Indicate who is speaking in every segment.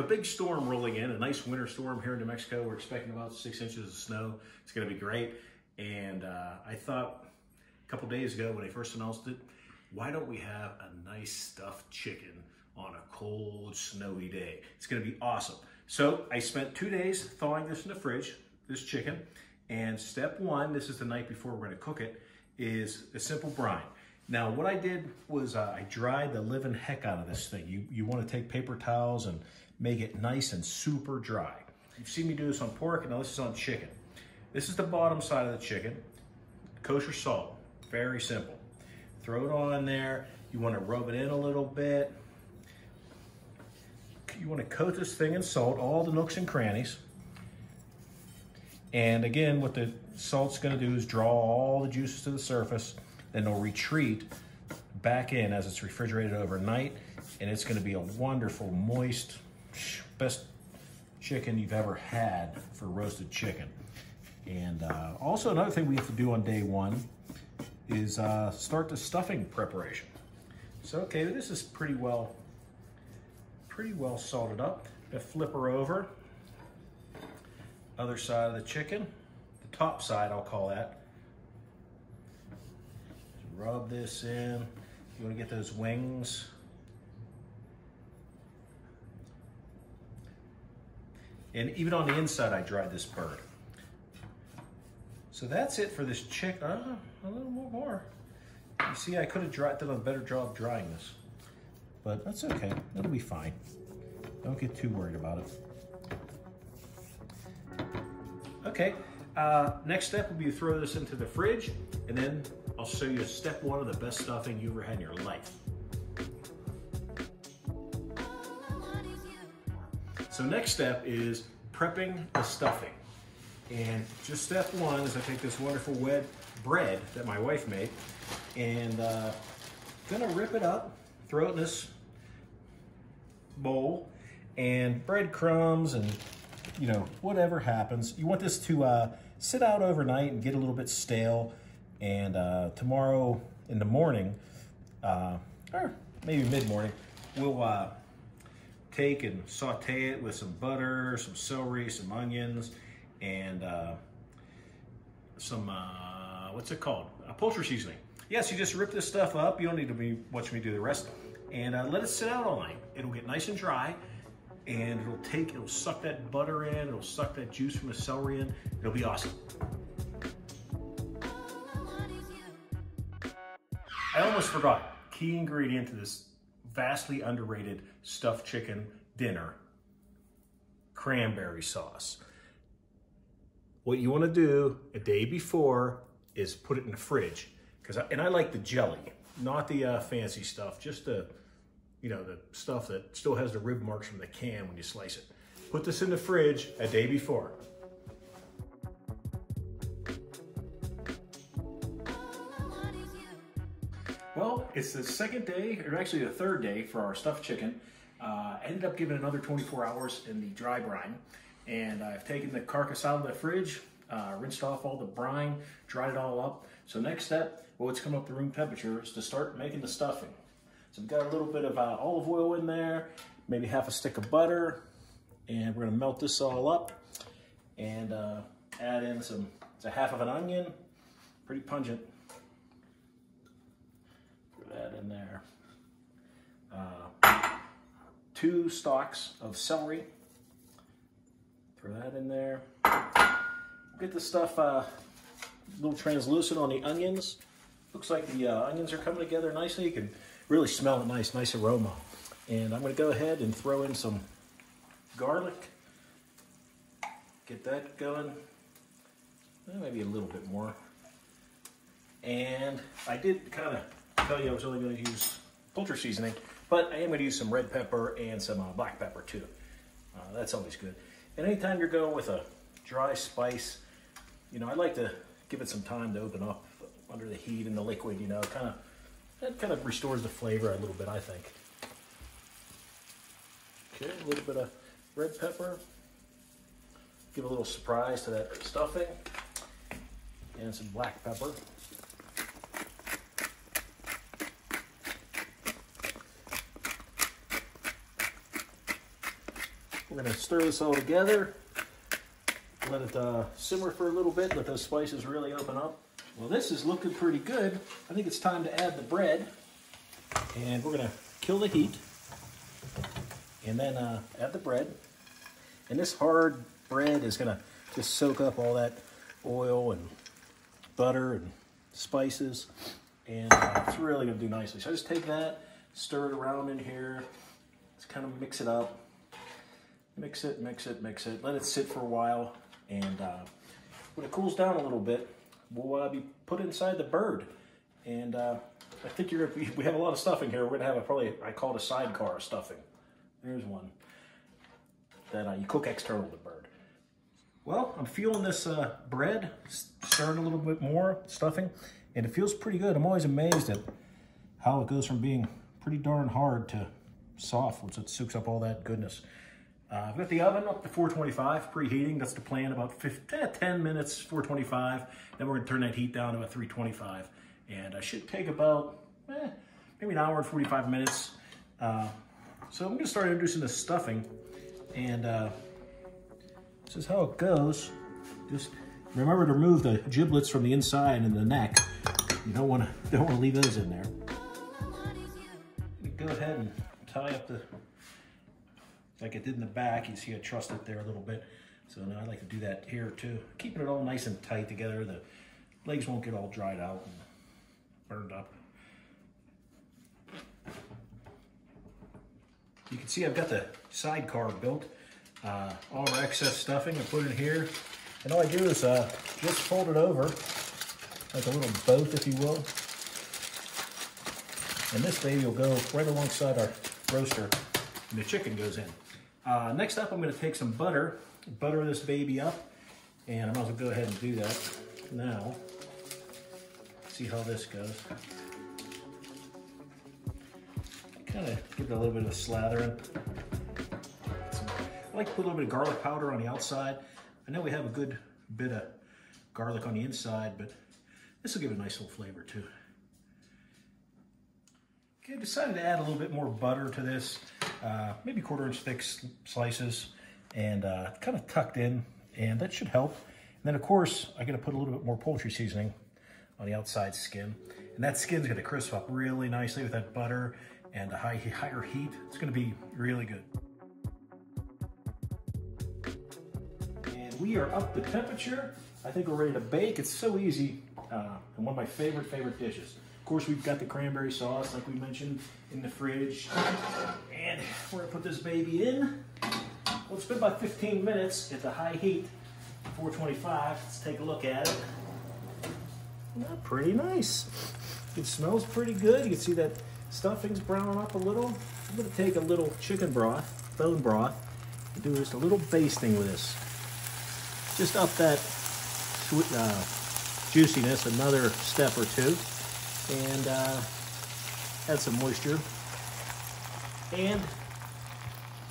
Speaker 1: big storm rolling in, a nice winter storm here in New Mexico. We're expecting about 6 inches of snow. It's gonna be great. And I thought a couple days ago when I first announced it, why don't we have a nice stuffed chicken on a cold, snowy day? It's gonna be awesome. So I spent 2 days thawing this in the fridge, this chicken. And step one, this is the night before we're gonna cook it, is a simple brine. Now, what I did was I dried the living heck out of this thing. You wanna take paper towels and make it nice and super dry. You've seen me do this on pork, and now this is on chicken. This is the bottom side of the chicken, kosher salt, very simple. Throw it on there. You wanna rub it in a little bit. You wanna coat this thing in salt, all the nooks and crannies. And again, what the salt's gonna do is draw all the juices to the surface, then it'll retreat back in as it's refrigerated overnight, and it's gonna be a wonderful, moist, best chicken you've ever had for roasted chicken. And also another thing we have to do on day one is start the stuffing preparation. So, okay, this is pretty well salted up. Gonna flip her over. Other side of the chicken, the top side I'll call that. Just rub this in. You wanna get those wings. And even on the inside, I dried this bird. So that's it for this chicken. A little more. You see, I could have done a better job drying this, but that's okay. It'll be fine. Don't get too worried about it. Okay, next step will be to throw this into the fridge, and then I'll show you step one of the best stuffing you ever had in your life. So next step is prepping the stuffing. And just step one is I take this wonderful wet bread that my wife made, and gonna rip it up, throw it in this bowl, and breadcrumbs and whatever happens. You want this to sit out overnight and get a little bit stale, and tomorrow in the morning, or maybe mid-morning, we'll take and saute it with some butter, some celery, some onions, and some, what's it called? Poultry seasoning. Yes, you just rip this stuff up. You don't need to be watching me do the rest. And let it sit out all night. It'll get nice and dry, and it'll suck that butter in, it'll suck that juice from the celery in. It'll be awesome. I almost forgot, key ingredient to this vastly underrated stuffed chicken dinner, cranberry sauce. What you want to do a day before is put it in the fridge, and I like the jelly, not the fancy stuff, just the stuff that still has the rib marks from the can when you slice it. Put this in the fridge a day before. Well, it's the second day, or actually the third day for our stuffed chicken. I ended up giving another 24 hours in the dry brine. And I've taken the carcass out of the fridge, rinsed off all the brine, dried it all up. So next step, well, it's come up to room temperature, is to start making the stuffing. So we've got a little bit of olive oil in there, maybe half a stick of butter, and we're gonna melt this all up and add in it's a half of an onion, pretty pungent. Put that in there. 2 stalks of celery. Throw that in there. Get the stuff a little translucent on the onions. Looks like the onions are coming together nicely. You can really smell a nice aroma. And I'm gonna go ahead and throw in some garlic. Get that going. Maybe a little bit more. And I did kind of tell you I was only gonna use poultry seasoning, but I am gonna use some red pepper and some black pepper too. That's always good. And anytime you're going with a dry spice, I like to give it some time to open up under the heat and the liquid, that kind of restores the flavor a little bit, I think. Okay, a little bit of red pepper. Give a little surprise to that stuffing. And some black pepper. gonna stir this all together. Let it simmer for a little bit, let those spices really open up. Well, this is looking pretty good. I think it's time to add the bread. And we're gonna kill the heat. And then add the bread. And this hard bread is gonna just soak up all that oil and butter and spices. And it's really gonna do nicely. So I just take that, stir it around in here. Just kind of mix it up. Mix it, mix it, mix it. Let it sit for a while. And when it cools down a little bit, we'll be put inside the bird. And I think we have a lot of stuffing here. We're gonna have probably, I call it a sidecar of stuffing. There's one that you cook external to the bird. Well, I'm feeling this bread, stirring a little bit more, stuffing, and it feels pretty good. I'm always amazed at how it goes from being pretty darn hard to soft once it soaks up all that goodness. I've got the oven up to 425, preheating. That's the plan, about 10 minutes, 425. Then we're gonna turn that heat down to about 325. And I should take about, maybe an hour and 45 minutes. So I'm gonna start introducing the stuffing. And this is how it goes. Just remember to remove the giblets from the inside and the neck. You don't wanna leave those in there. Go ahead and tie up the, like I did in the back. You see I trussed it there a little bit. So now I like to do that here too. Keeping it all nice and tight together. The legs won't get all dried out and burned up. You can see I've got the sidecar built. All our excess stuffing I put in here. And all I do is just fold it over, like a little boat, if you will. And this baby will go right alongside our roaster, and the chicken goes in. Next up, I'm gonna take some butter this baby up, and I might as well go ahead and do that now. See how this goes. Kind of give it a little bit of a slathering. I like to put a little bit of garlic powder on the outside. I know we have a good bit of garlic on the inside, but this will give it a nice little flavor too. Okay, I decided to add a little bit more butter to this, maybe 1/4 inch thick slices, and kind of tucked in, and that should help. And then of course, I gotta put a little bit more poultry seasoning on the outside skin. And that skin's gonna crisp up really nicely with that butter and a higher heat. It's gonna be really good. And we are up to temperature. I think we're ready to bake. It's so easy, and one of my favorite dishes. Of course, we've got the cranberry sauce, like we mentioned, in the fridge. And we're gonna put this baby in. Well, it's been about 15 minutes at the high heat, 425. Let's take a look at it. Pretty nice. It smells pretty good. You can see that stuffing's browning up a little. I'm gonna take a little chicken broth, bone broth, and do just a little basting with this. Just up that juiciness another step or two, and add some moisture. And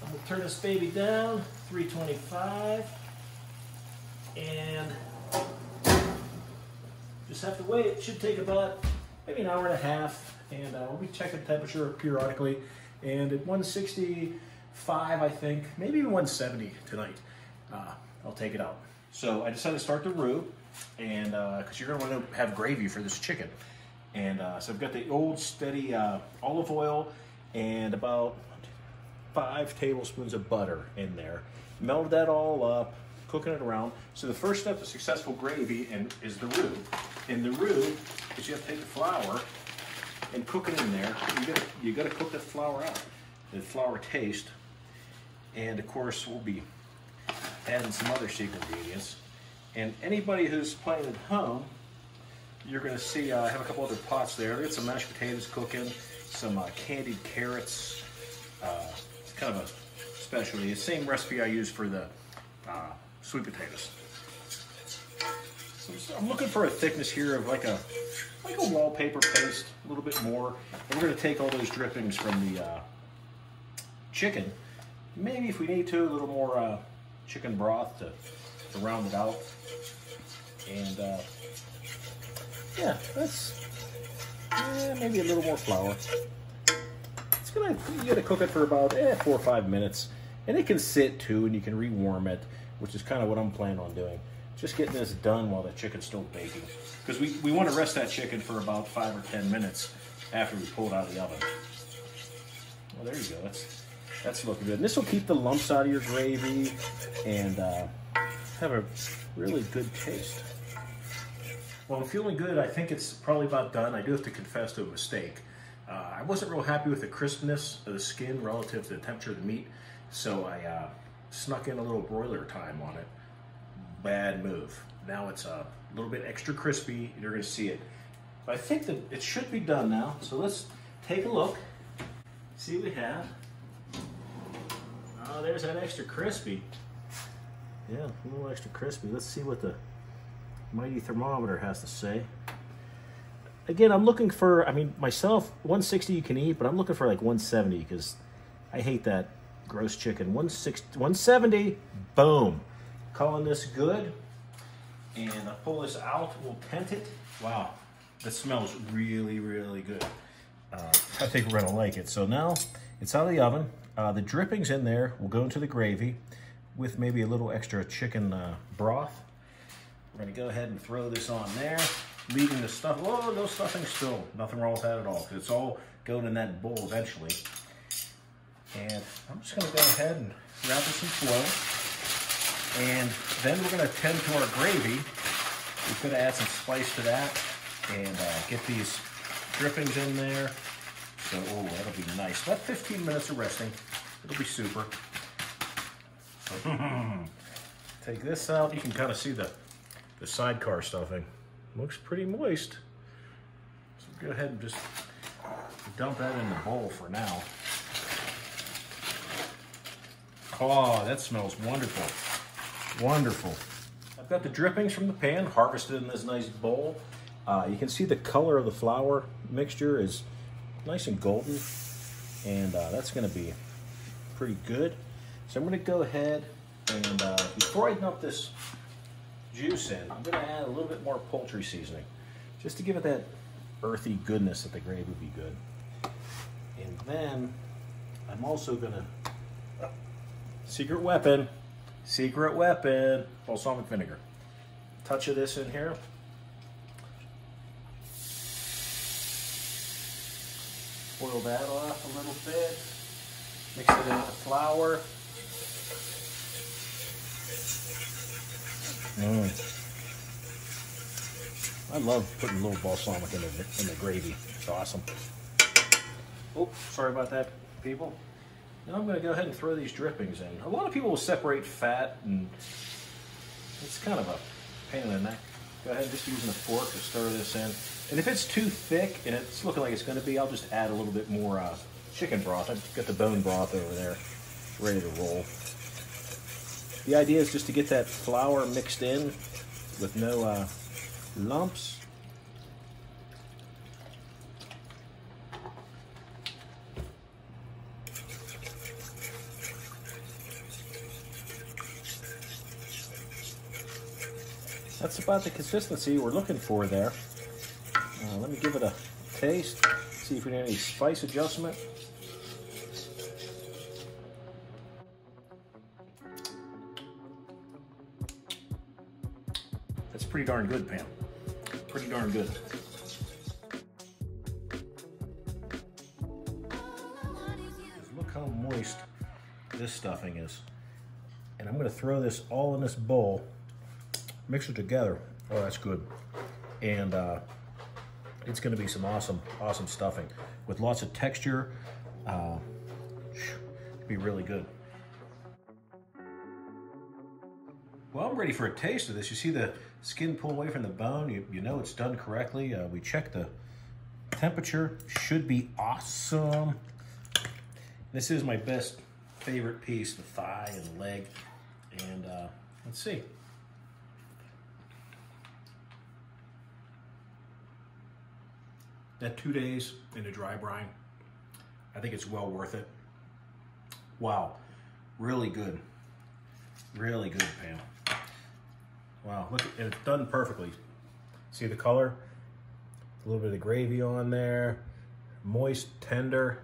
Speaker 1: I'm gonna turn this baby down, 325, and just have to wait. It should take about maybe an hour and a half, and we'll be checking temperature periodically. And at 165, I think, maybe even 170 tonight, I'll take it out. So I decided to start the roux, and because you're gonna want to have gravy for this chicken. And so I've got the old steady olive oil and about 5 tablespoons of butter in there. Melted that all up, cooking it around. So the first step to successful gravy is the roux. And the roux is you have to take the flour and cook it in there. You gotta cook the flour out, the flour taste. And of course, we'll be adding some other secret ingredients. And anybody who's playing at home, you're gonna see I have a couple other pots there. I got some mashed potatoes cooking, some candied carrots. It's kind of a specialty. The same recipe I use for the sweet potatoes. So I'm looking for a thickness here of like a wallpaper paste, a little bit more. And we're gonna take all those drippings from the chicken. Maybe if we need to, a little more chicken broth to round it out. And yeah, that's maybe a little more flour. You gotta cook it for about 4 or 5 minutes, And it can sit too, and you can rewarm it, which is kind of what I'm planning on doing. Just getting this done while the chicken's still baking. Because we want to rest that chicken for about 5 or 10 minutes after we pull it out of the oven. Well, there you go. That's looking good. And this will keep the lumps out of your gravy and have a really good taste. Well, I'm feeling good. I think it's probably about done. I do have to confess to a mistake. I wasn't real happy with the crispness of the skin relative to the temperature of the meat, so I snuck in a little broiler time on it. Bad move. Now it's a little bit extra crispy. You're going to see it. But I think that it should be done now. So let's take a look. See what we have. Oh, there's that extra crispy. Yeah, a little extra crispy. Let's see what the mighty thermometer has to say. Again, I'm looking for, I mean, myself, 160 you can eat, but I'm looking for like 170 because I hate that gross chicken. 170, boom. Calling this good. And I'll pull this out, we'll tent it. Wow, that smells really, really good. I think we're gonna like it. So now it's out of the oven. The drippings in there will go into the gravy with maybe a little extra chicken broth. We're gonna go ahead and throw this on there, leaving the stuff, oh, no stuffing still. Nothing wrong with that at all, because it's all going in that bowl eventually. And I'm just gonna go ahead and wrap it in foil. And then we're gonna tend to our gravy. We're gonna add some spice to that and get these drippings in there. So, oh, that'll be nice. About 15 minutes of resting. It'll be super. Take this out. You can kind of see the sidecar stuffing. Looks pretty moist. So go ahead and just dump that in the bowl for now. Oh, that smells wonderful. Wonderful. I've got the drippings from the pan harvested in this nice bowl. You can see the color of the flour mixture is nice and golden, and that's going to be pretty good. So I'm going to go ahead and before I dump this juice in, I'm going to add a little bit more poultry seasoning just to give it that earthy goodness that the gravy would be good. And then I'm also going to, secret weapon, balsamic vinegar. Touch of this in here. Boil that off a little bit. Mix it in with the flour. I love putting a little balsamic in the gravy. It's awesome. Oh, sorry about that, people. Now I'm going to go ahead and throw these drippings in. A lot of people will separate fat, and it's kind of a pain in the neck. Go ahead and just using a fork to stir this in. And if it's too thick, and it's looking like it's going to be, I'll just add a little bit more chicken broth. I've got the bone broth over there, ready to roll. The idea is just to get that flour mixed in with no lumps. That's about the consistency we're looking for there. Let me give it a taste, see if we need any spice adjustment. That's pretty darn good, Pam. Pretty darn good. Look how moist this stuffing is. And I'm going to throw this all in this bowl, mix it together. Oh, that's good. And it's going to be some awesome stuffing with lots of texture. Be really good. Well, I'm ready for a taste of this. You see the skin pull away from the bone. You know it's done correctly. We checked the temperature. Should be awesome. This is my favorite piece, the thigh and the leg. And let's see. That 2 days in a dry brine, I think it's well worth it. Wow, really good. Really good, Pam. Wow, look, it's done perfectly. See the color? A little bit of gravy on there. Moist, tender.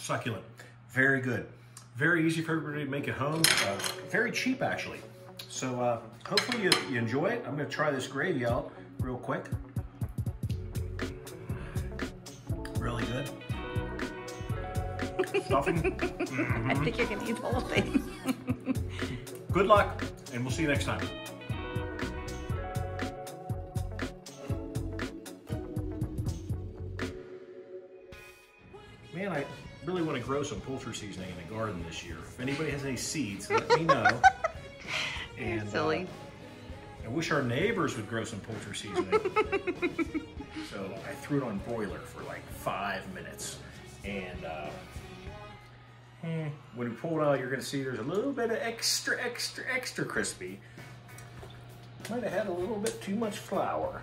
Speaker 1: succulent, very good. Very easy for everybody to make at home, very cheap actually. So hopefully you enjoy it. I'm gonna try this gravy out real quick. Really good. Stuffing.
Speaker 2: I think you're gonna eat the whole thing.
Speaker 1: Good luck, and we'll see you next time. Man, I really want to grow some poultry seasoning in the garden this year. If anybody has any seeds, let me know. And
Speaker 2: silly.
Speaker 1: I wish our neighbors would grow some poultry seasoning. So I threw it on broiler for like 5 minutes. And when we pull it out, you're gonna see there's a little bit of extra crispy. Might have had a little bit too much flour.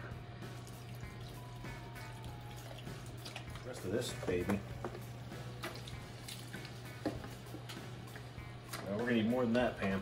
Speaker 1: The rest of this baby. Well, we're gonna need more than that, Pam.